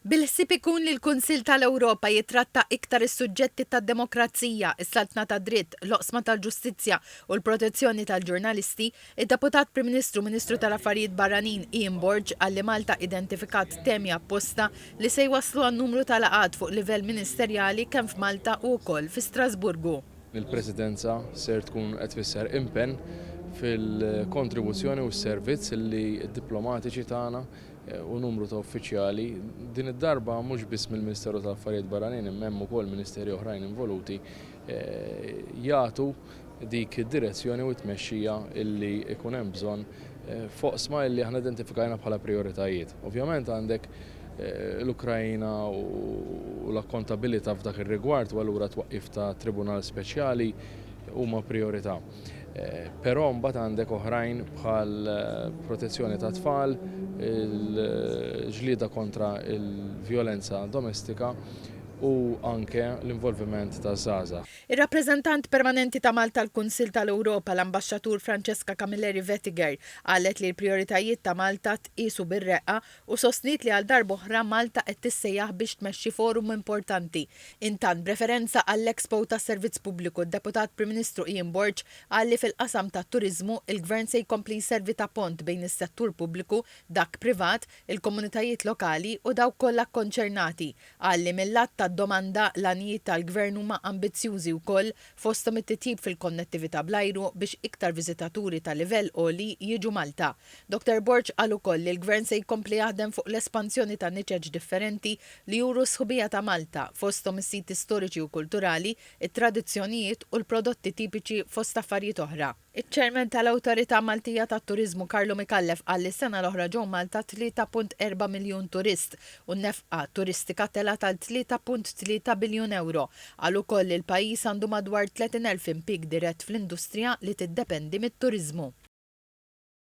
Bil-ħsieb ikun li l-Kunsill tal-Ewropa jitratta iktar is-suġġetti tad-demokrazija, is-saltna ta' dritt, l-oqsma tal-ġustizzja u l-protezzjoni tal-ġurnalisti, id-Deputat Prim Ministru tal-Affarijiet Barranin Ian Borg għalli Malta identifikat temi apposta li se jwasslu għan numru tal-laqgħat fuq livell ministerjali kemm f'Malta u wkoll fi Strasburgu. Il-Presidenza ser tkun qed tfisser impenn fil-kontribuzzjoni u s-servizz li d-diplomatiċi tagħna u numru ta' uffiċjali din id-darba mhux biss mill-Ministeru tal-Affarijiet Barranin imma ukoll ministeri oħrajn involuti jagħtu dik id-direzzjoni u t-tmexxija illi ikun hemm bżonn foqsma illi aħna identifikajna bħala prioritajiet. Ovvjament għandek l-Ukrajna u l-akkontabilità f'dak ir-rigward u allura twaqqif ta' Tribunal Speċjali huma priorità. Però mbagħad għandek oħrajn bħal protezzjoni ta' tfal, il-ġlieda kontra il-vjolenza domestika u anke l-involviment ta' żgħażagħ. Ir-rappreżentant permanenti ta' Malta l-Kunsill tal-Ewropa l-Ambaxxatur Francesca Camilleri Vettiger qalet li l-prijoritajiet ta' Malta tqisu bir-reqqa u sostniet li għal darb'oħra Malta qed tissejjaħ biex tmexxi forum importanti. Intant b'referenza għall-Expo tas-Servizz Pubbliku d-Deputat Prim Ministru Ian Borg qal li fil-qasam tat-turiżmu il-Gvern se jkompli jservi ta' pont bejn is-settur pubbliku, dak privat, il-komunitajiet lokali u dawk kollha konċernati. Qal li mill-lat tad-domanda l-għanijiet tal-Gvern huma ambizzjużi wkoll fosthom it-titjib fil-konnettività bl-ajru biex iktar viżitaturi ta' livell għoli jiġu Malta. Dr. Borg qal ukoll li l-Gvern se jkompli jaħdem fuq l-espansjoni ta' niċeġ differenti li juru sħubija ta' Malta fosthom is-siti storiċi u kulturali, it-tradizzjonijiet u l-prodotti tipiċi fost affarijiet oħra. Iċ-ċermen tal-Awtorità Maltija tat-Turiżmu Karlo Mikallef qal li s-sena l-oħra ġew Malta 3.4 miljun turist u n-nefqa turistika tela tal-3.3 biljun euro. Qal ukoll li l-pajjiż għandu madwar 30,000 impjieg dirett fl-industrija li tiddependi mit-turiżmu.